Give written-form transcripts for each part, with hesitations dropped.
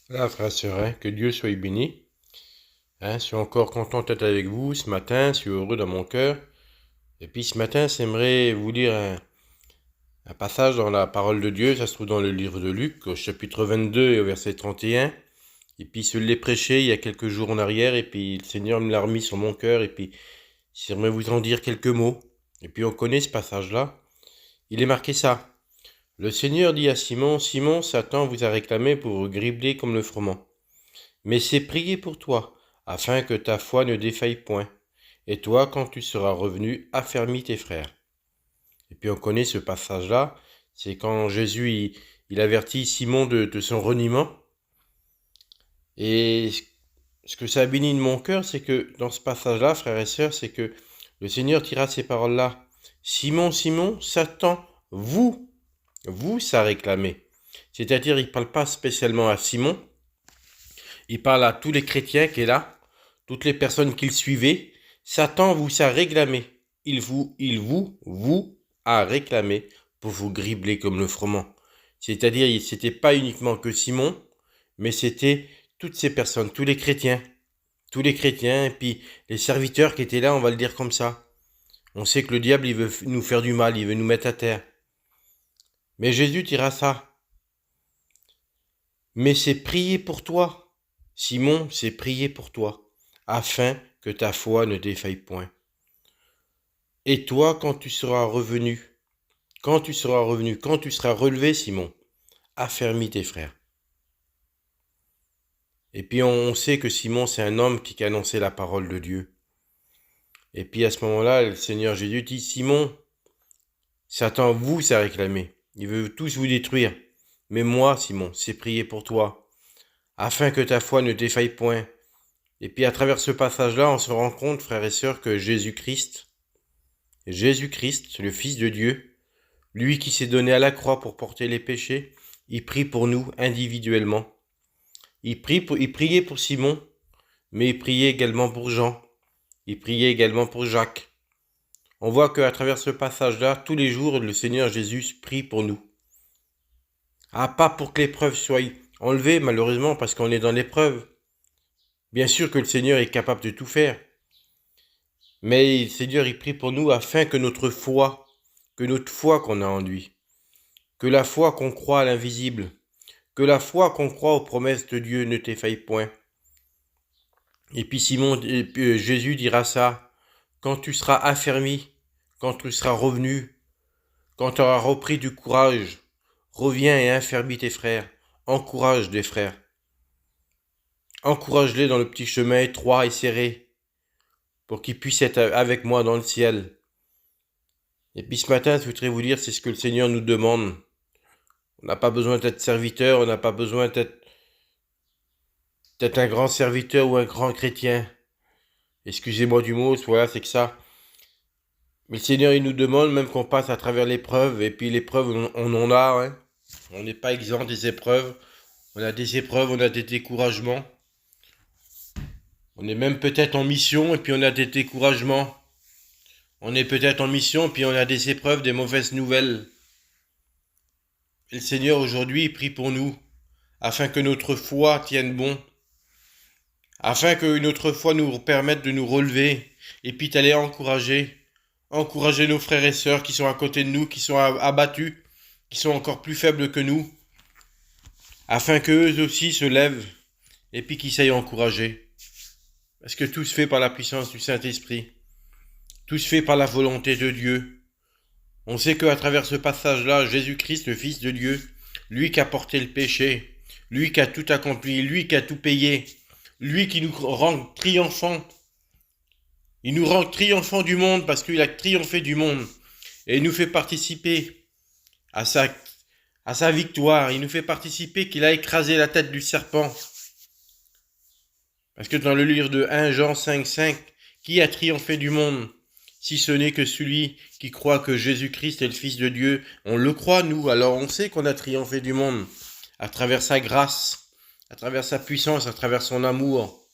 Là, frère et sœurs, que Dieu soit béni. Je suis encore content d'être avec vous ce matin, je suis heureux dans mon cœur. Et puis ce matin, j'aimerais vous lire un passage dans la parole de Dieu, ça se trouve dans le livre de Luc, au chapitre 22 et au verset 31. Et puis je l'ai prêché il y a quelques jours en arrière, et puis le Seigneur me l'a remis sur mon cœur, et puis j'aimerais vous en dire quelques mots. Et puis on connaît ce passage-là. Il est marqué ça. Le Seigneur dit à Simon, Simon, Satan vous a réclamé pour vous gribler comme le froment. Mais c'est prier pour toi, afin que ta foi ne défaille point. Et toi, quand tu seras revenu, affermis tes frères. Et puis on connaît ce passage-là, c'est quand Jésus il avertit Simon de son reniement. Et ce que ça a béni de mon cœur, c'est que dans ce passage-là, frères et sœurs, c'est que le Seigneur tira ces paroles-là. Simon, Simon, Satan, vous, ça réclamé. C'est-à-dire, il ne parle pas spécialement à Simon, il parle à tous les chrétiens qui est là, toutes les personnes qui le suivaient. Satan vous a réclamé. Vous a réclamé pour vous gribler comme le froment. C'est-à-dire, c'était pas uniquement que Simon, mais c'était toutes ces personnes, tous les chrétiens, et puis les serviteurs qui étaient là, on va le dire comme ça. On sait que le diable, il veut nous faire du mal, il veut nous mettre à terre. Mais Jésus dira ça. Mais c'est prier pour toi. Simon, c'est prier pour toi, afin que ta foi ne défaille point. Et toi, quand tu seras relevé, Simon, affermis tes frères. Et puis on sait que Simon, c'est un homme qui a annoncé la parole de Dieu. Et puis à ce moment-là, le Seigneur Jésus dit, Simon, Satan vous a réclamé. Il veut tous vous détruire. Mais moi, Simon, c'est prier pour toi, afin que ta foi ne défaille point. Et puis à travers ce passage-là, on se rend compte, frères et sœurs, que Jésus-Christ, le Fils de Dieu, lui qui s'est donné à la croix pour porter les péchés, il prie pour nous individuellement. Il priait pour Simon, mais il priait également pour Jean. Il priait également pour Jacques. On voit qu'à travers ce passage-là, tous les jours, le Seigneur Jésus prie pour nous. Ah, pas pour que l'épreuve soit enlevée, malheureusement, parce qu'on est dans l'épreuve. Bien sûr que le Seigneur est capable de tout faire. Mais le Seigneur, il prie pour nous afin que notre foi qu'on a en lui, que la foi qu'on croit à l'invisible, que la foi qu'on croit aux promesses de Dieu ne t'effaille point. Et puis Jésus dira ça, quand tu seras affermi, quand tu seras revenu, quand tu auras repris du courage, reviens et affermis tes frères, encourage des frères. Encourage-les dans le petit chemin étroit et serré, pour qu'ils puissent être avec moi dans le ciel. Et puis ce matin, je voudrais vous dire, c'est ce que le Seigneur nous demande. On n'a pas besoin d'être serviteur, on n'a pas besoin d'être un grand serviteur ou un grand chrétien. Excusez-moi du mot, voilà, c'est que ça. Mais le Seigneur, il nous demande même qu'on passe à travers l'épreuve, et puis l'épreuve, on en a, hein. On n'est pas exempt des épreuves. On a des épreuves, on a des découragements. On est même peut-être en mission, et puis on a des découragements. On est peut-être en mission, puis on a des épreuves, des mauvaises nouvelles. Et le Seigneur, aujourd'hui, il prie pour nous, afin que notre foi tienne bon, afin que notre foi nous permette de nous relever, et puis d'aller encourager nos frères et sœurs qui sont à côté de nous, qui sont abattus, qui sont encore plus faibles que nous, afin qu'eux aussi se lèvent, et puis qu'ils s'aillent encourager. Parce que tout se fait par la puissance du Saint-Esprit, tout se fait par la volonté de Dieu. On sait qu'à travers ce passage-là, Jésus-Christ, le Fils de Dieu, lui qui a porté le péché, lui qui a tout accompli, lui qui a tout payé, lui qui nous rend triomphants. Il nous rend triomphants du monde parce qu'il a triomphé du monde. Et il nous fait participer à sa victoire. Il nous fait participer qu'il a écrasé la tête du serpent. Parce que dans le livre de 1 Jean 5,5, qui a triomphé du monde, si ce n'est que celui qui croit que Jésus-Christ est le Fils de Dieu? On le croit, nous, alors on sait qu'on a triomphé du monde, à travers sa grâce, à travers sa puissance, à travers son amour.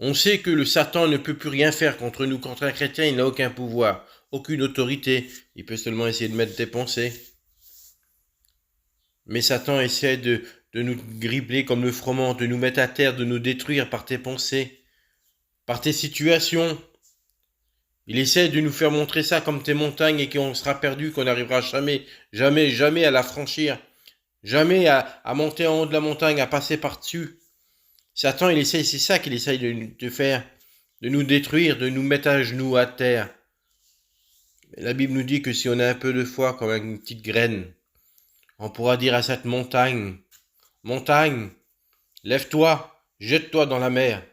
On sait que le Satan ne peut plus rien faire contre nous. Contre un chrétien, il n'a aucun pouvoir, aucune autorité. Il peut seulement essayer de mettre des pensées. Mais Satan essaie de nous gripper comme le froment, de nous mettre à terre, de nous détruire par tes pensées, par tes situations. Il essaie de nous faire montrer ça comme tes montagnes et qu'on sera perdu, qu'on n'arrivera jamais, jamais, jamais à la franchir, jamais à monter en haut de la montagne, à passer par-dessus. Satan, il essaie, c'est ça qu'il essaye de faire, de nous détruire, de nous mettre à genoux à terre. Mais la Bible nous dit que si on a un peu de foi, comme une petite graine, on pourra dire à cette montagne, montagne, lève-toi, jette-toi dans la mer.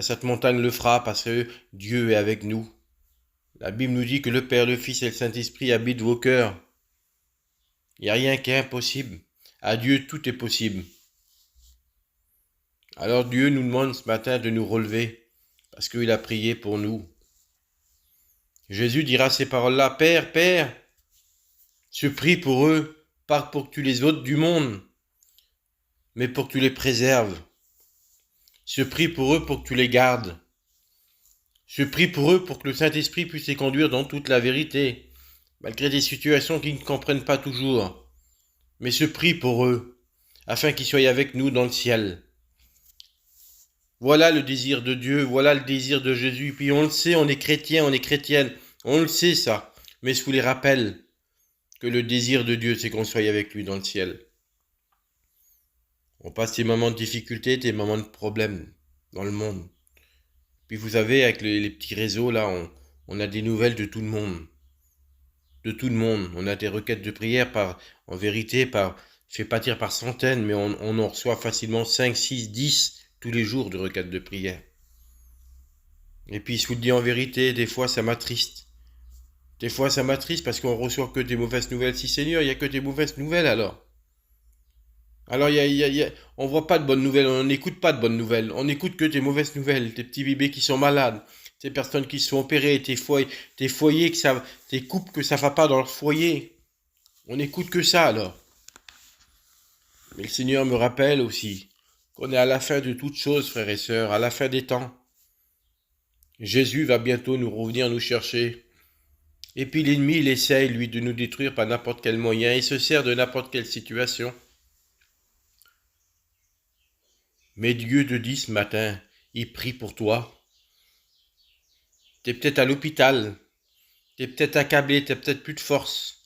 Cette montagne le fera parce que Dieu est avec nous. La Bible nous dit que le Père, le Fils et le Saint-Esprit habitent vos cœurs. Il n'y a rien qui est impossible. À Dieu, tout est possible. Alors Dieu nous demande ce matin de nous relever parce qu'il a prié pour nous. Jésus dira ces paroles-là, Père, Père, je prie pour eux, pas pour que tu les ôtes du monde, mais pour que tu les préserves. Je prie pour eux pour que tu les gardes. Je prie pour eux pour que le Saint-Esprit puisse les conduire dans toute la vérité, malgré des situations qu'ils ne comprennent pas toujours. Mais je prie pour eux, afin qu'ils soient avec nous dans le ciel. Voilà le désir de Dieu, voilà le désir de Jésus. Puis on le sait, on est chrétien, on est chrétienne, on le sait ça. Mais je vous les rappelle que le désir de Dieu, c'est qu'on soit avec lui dans le ciel. On passe des moments de difficulté, des moments de problèmes dans le monde. Puis vous savez, avec les petits réseaux, là, on a des nouvelles de tout le monde. De tout le monde. On a des requêtes de prière en vérité, je fais pas dire par centaines, mais on en reçoit facilement 5, 6, 10 tous les jours de requêtes de prière. Et puis, je vous le dis en vérité, des fois, ça m'attriste. Des fois, ça m'attriste parce qu'on reçoit que des mauvaises nouvelles. Si Seigneur, il n'y a que des mauvaises nouvelles alors. Alors, on voit pas de bonnes nouvelles, on n'écoute pas de bonnes nouvelles. On n'écoute que des mauvaises nouvelles. Tes petits bébés qui sont malades, tes personnes qui se sont opérées, tes foyers, tes couples que ça va pas dans leur foyer. On n'écoute que ça alors. Mais le Seigneur me rappelle aussi qu'on est à la fin de toutes choses, frères et sœurs, à la fin des temps. Jésus va bientôt nous revenir nous chercher. Et puis l'ennemi, il essaye, lui, de nous détruire par n'importe quel moyen. Il se sert de n'importe quelle situation. Mais Dieu te dit ce matin, il prie pour toi. T'es peut-être à l'hôpital. T'es peut-être accablé, t'as peut-être plus de force.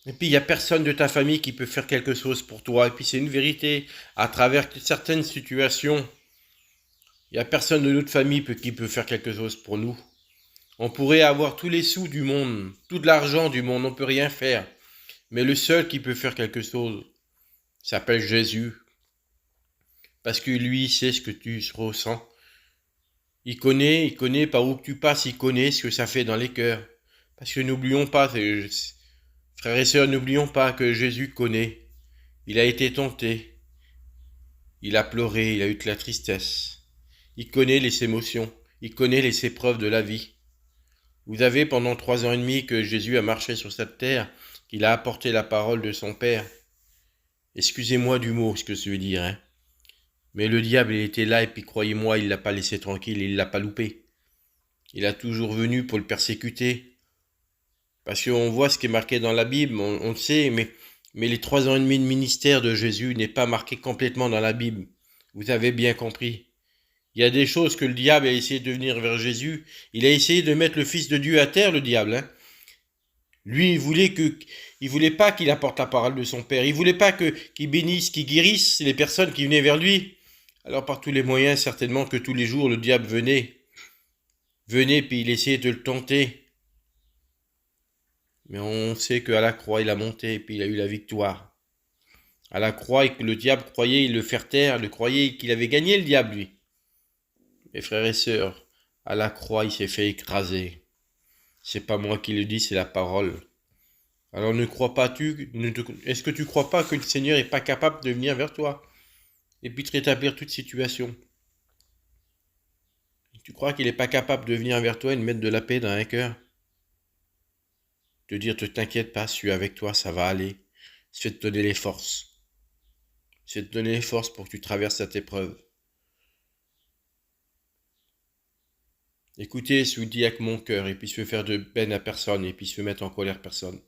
Et puis il n'y a personne de ta famille qui peut faire quelque chose pour toi. Et puis c'est une vérité. À travers certaines situations, il n'y a personne de notre famille qui peut faire quelque chose pour nous. On pourrait avoir tous les sous du monde, tout l'argent du monde, on ne peut rien faire. Mais le seul qui peut faire quelque chose s'appelle Jésus. Parce que lui, il sait ce que tu ressens. Il connaît par où tu passes, il connaît ce que ça fait dans les cœurs. Parce que n'oublions pas, frères et sœurs, n'oublions pas que Jésus connaît. Il a été tenté. Il a pleuré, il a eu de la tristesse. Il connaît les émotions. Il connaît les épreuves de la vie. Vous avez pendant 3 ans et demi que Jésus a marché sur cette terre, qu'il a apporté la parole de son Père. Excusez-moi du mot, ce que je veux dire, hein. Mais le diable, il était là et puis croyez-moi, il l'a pas laissé tranquille, il l'a pas loupé. Il a toujours venu pour le persécuter. Parce qu'on voit ce qui est marqué dans la Bible, on le sait, mais les 3 ans et demi de ministère de Jésus n'est pas marqué complètement dans la Bible. Vous avez bien compris. Il y a des choses que le diable a essayé de venir vers Jésus. Il a essayé de mettre le Fils de Dieu à terre, le diable, hein. Lui, il voulait pas qu'il apporte la parole de son Père. Il voulait pas qu'il bénisse, qu'il guérisse les personnes qui venaient vers lui. Alors par tous les moyens, certainement que tous les jours, le diable venait, puis il essayait de le tenter. Mais on sait qu'à la croix, il a monté, et puis il a eu la victoire. À la croix, et que le diable croyait le faire taire, le croyait qu'il avait gagné, le diable, lui. Mes frères et sœurs, à la croix, il s'est fait écraser. C'est pas moi qui le dis, c'est la parole. Alors ne crois pas est-ce que tu crois pas que le Seigneur est pas capable de venir vers toi et puis de rétablir toute situation? Tu crois qu'il n'est pas capable de venir vers toi et de mettre de la paix dans un cœur? De dire, ne t'inquiète pas, je suis avec toi, ça va aller. Je vais te donner les forces. Je vais te donner les forces pour que tu traverses cette épreuve. Écoutez, je vous dis avec mon cœur, et puis je veux faire de peine à personne, et puis je veux mettre en colère personne.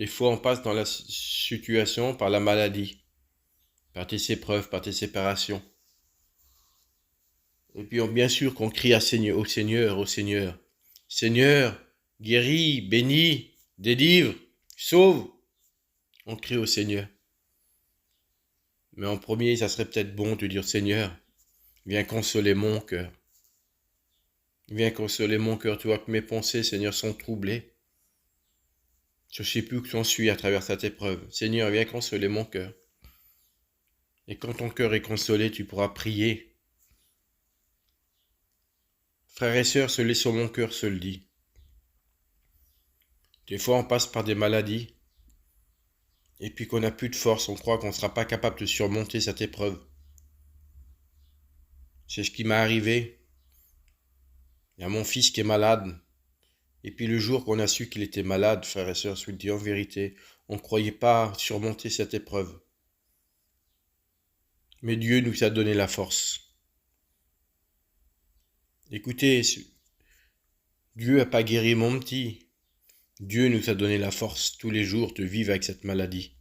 Des fois, on passe dans la situation par la maladie, par tes épreuves, par tes séparations. Et puis, bien sûr, qu'on crie au Seigneur, au Seigneur. Seigneur, guéris, bénis, délivre, sauve. On crie au Seigneur. Mais en premier, ça serait peut-être bon de dire, Seigneur, viens consoler mon cœur. Viens consoler mon cœur. Tu vois que mes pensées, Seigneur, sont troublées. Je ne sais plus où j'en suis à travers cette épreuve. Seigneur, viens consoler mon cœur. Et quand ton cœur est consolé, tu pourras prier. Frères et sœurs, ce sur mon cœur se le dit. Des fois, on passe par des maladies. Et puis qu'on n'a plus de force, on croit qu'on ne sera pas capable de surmonter cette épreuve. C'est ce qui m'est arrivé. Il y a mon fils qui est malade. Et puis le jour qu'on a su qu'il était malade, frères et sœurs, je vous le dis en vérité, on ne croyait pas surmonter cette épreuve. Mais Dieu nous a donné la force. Écoutez, Dieu n'a pas guéri mon petit. Dieu nous a donné la force tous les jours de vivre avec cette maladie.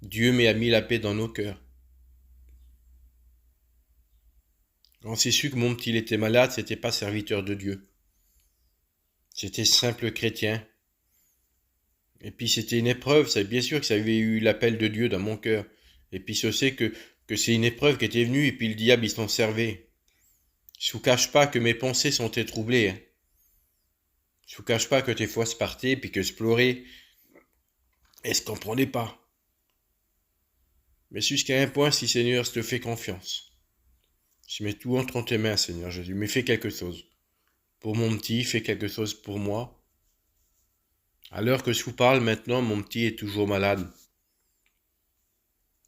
Dieu m'a mis la paix dans nos cœurs. Quand c'est su que mon petit était malade, c'était pas serviteur de Dieu. C'était simple chrétien. Et puis c'était une épreuve, c'est bien sûr que ça avait eu l'appel de Dieu dans mon cœur. Et puis je sais que c'est une épreuve qui était venue et puis le diable il s'en servait. Je vous cache pas que mes pensées sont troublées. Hein. Je vous cache pas que des fois je partais puis que je pleurais et je comprenais pas. Mais jusqu'à un point, si Seigneur, je te fais confiance. Je mets tout entre tes mains, Seigneur Jésus, mais fais quelque chose. Pour mon petit, fais quelque chose pour moi. À l'heure que je vous parle maintenant, mon petit est toujours malade.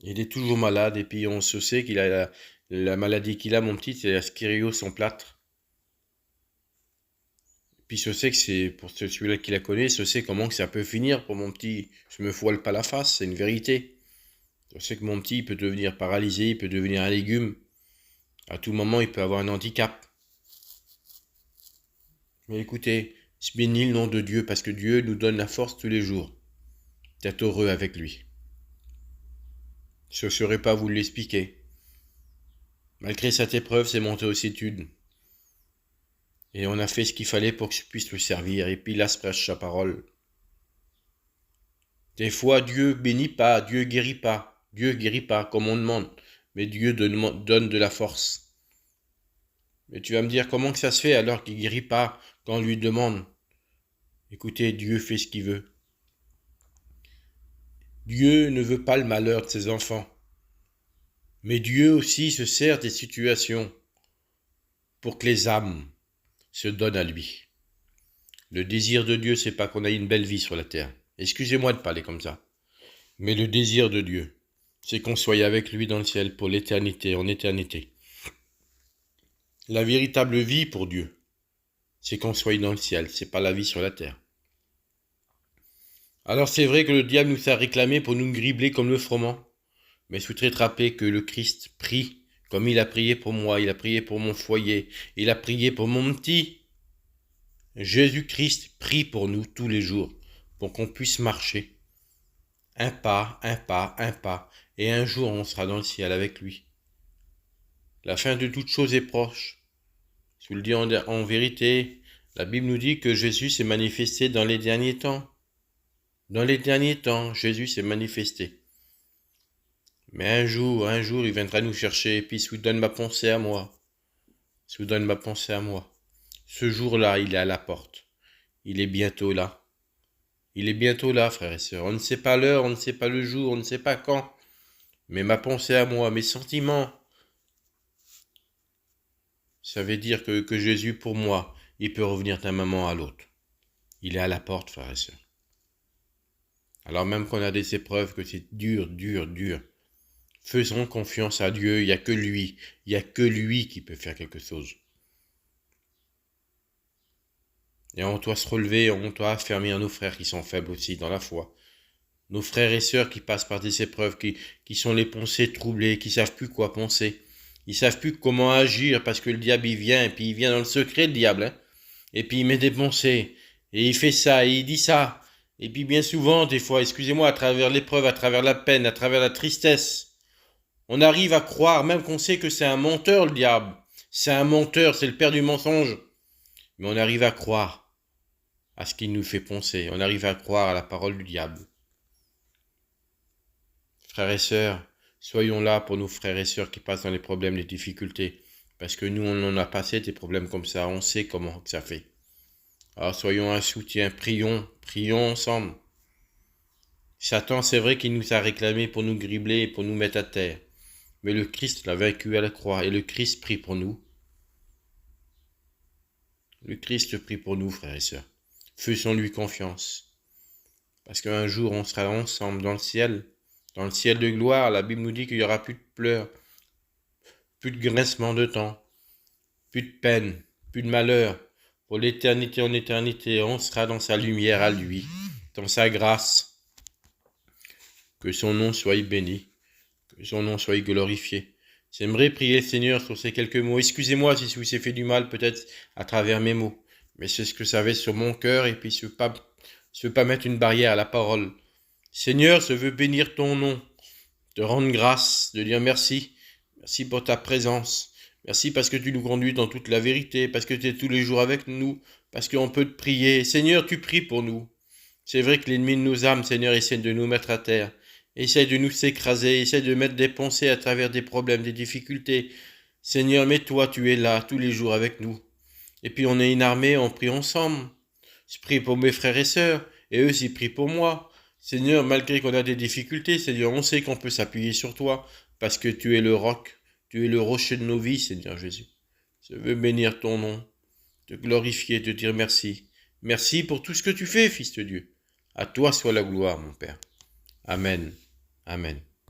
Il est toujours malade et puis on se sait qu'il a la maladie qu'il a, mon petit, c'est la sclérose-en-plâtre. Puis je sais que c'est, pour celui-là qui la connaît, je sais comment que ça peut finir pour mon petit. Je me voile pas la face, c'est une vérité. Je sais que mon petit, il peut devenir paralysé, il peut devenir un légume. À tout moment, il peut avoir un handicap. Mais écoutez, je bénis le nom de Dieu parce que Dieu nous donne la force tous les jours d'être heureux avec lui. Je ne saurais pas vous l'expliquer. Malgré cette épreuve, c'est monté aux études. Et on a fait ce qu'il fallait pour que je puisse le servir. Et puis là, je prêche sa parole. Des fois, Dieu bénit pas, Dieu guérit pas. Dieu guérit pas comme on demande. Mais Dieu donne de la force. Mais tu vas me dire comment que ça se fait alors qu'il guérit pas quand on lui demande. Écoutez, Dieu fait ce qu'il veut. Dieu ne veut pas le malheur de ses enfants. Mais Dieu aussi se sert des situations pour que les âmes se donnent à lui. Le désir de Dieu, c'est pas qu'on ait une belle vie sur la terre. Excusez-moi de parler comme ça. Mais le désir de Dieu, c'est qu'on soit avec lui dans le ciel pour l'éternité, en éternité. La véritable vie pour Dieu, c'est qu'on soit dans le ciel, c'est pas la vie sur la terre. Alors c'est vrai que le diable nous a réclamé pour nous gribler comme le froment. Mais je voudrais te rappeler que le Christ prie, comme il a prié pour moi, il a prié pour mon foyer, il a prié pour mon petit. Jésus-Christ prie pour nous tous les jours, pour qu'on puisse marcher. Un pas, un pas, un pas, et un jour on sera dans le ciel avec lui. La fin de toute chose est proche. Je vous le dis en vérité, la Bible nous dit que Jésus s'est manifesté dans les derniers temps. Dans les derniers temps, Jésus s'est manifesté. Mais un jour, il viendra nous chercher et puis il vous donne ma pensée à moi. Il vous donne ma pensée à moi. Ce jour-là, il est à la porte. Il est bientôt là. Il est bientôt là, frères et sœurs. On ne sait pas l'heure, on ne sait pas le jour, on ne sait pas quand. Mais ma pensée à moi, mes sentiments, ça veut dire que Jésus, pour moi, il peut revenir d'un moment à l'autre. Il est à la porte, frères et sœurs. Alors même qu'on a des épreuves, que c'est dur, dur, dur, faisons confiance à Dieu, il n'y a que lui qui peut faire quelque chose. Et on doit se relever, on doit affermir nos frères qui sont faibles aussi dans la foi. Nos frères et sœurs qui passent par des épreuves, qui sont les pensées troublées, qui savent plus quoi penser. Ils savent plus comment agir parce que le diable il vient, et puis il vient dans le secret, le diable. Hein, et puis il met des pensées, et il fait ça, et il dit ça. Et puis bien souvent, des fois, excusez-moi, à travers l'épreuve, à travers la peine, à travers la tristesse, on arrive à croire, même qu'on sait que c'est un menteur, le diable. C'est un menteur, c'est le père du mensonge. Mais on arrive à croire à ce qu'il nous fait penser. On arrive à croire à la parole du diable. Frères et sœurs, soyons là pour nos frères et sœurs qui passent dans les problèmes, les difficultés. Parce que nous, on en a passé des problèmes comme ça. On sait comment que ça fait. Alors soyons un soutien, prions ensemble. Satan, c'est vrai qu'il nous a réclamé pour nous gribler et pour nous mettre à terre. Mais le Christ l'a vaincu à la croix et le Christ prie pour nous. Le Christ prie pour nous, frères et sœurs. Faisons-lui confiance. Parce qu'un jour, on sera ensemble dans le ciel de gloire. La Bible nous dit qu'il n'y aura plus de pleurs, plus de grincement de temps, plus de peine, plus de malheur. Pour l'éternité en éternité, on sera dans sa lumière à lui, dans sa grâce. Que son nom soit béni, que son nom soit glorifié. J'aimerais prier le Seigneur sur ces quelques mots. Excusez-moi si je vous ai fait du mal peut-être à travers mes mots, mais c'est ce que ça avait sur mon cœur et puis je veux pas mettre une barrière à la parole. Seigneur, je veux bénir ton nom, te rendre grâce, de dire merci. Merci pour ta présence. Merci parce que tu nous conduis dans toute la vérité, parce que tu es tous les jours avec nous, parce qu'on peut te prier. Seigneur, tu pries pour nous. C'est vrai que l'ennemi de nos âmes, Seigneur, essaie de nous mettre à terre. Essaie de nous écraser, essaie de mettre des pensées à travers des problèmes, des difficultés. Seigneur, mais toi, tu es là tous les jours avec nous. Et puis on est une armée, on prie ensemble. Je prie pour mes frères et sœurs, et eux ils prient pour moi. Seigneur, malgré qu'on a des difficultés, Seigneur, on sait qu'on peut s'appuyer sur toi, parce que tu es le roc, tu es le rocher de nos vies, Seigneur Jésus. Je veux bénir ton nom, te glorifier, te dire merci. Merci pour tout ce que tu fais, Fils de Dieu. À toi soit la gloire, mon Père. Amen. Amen.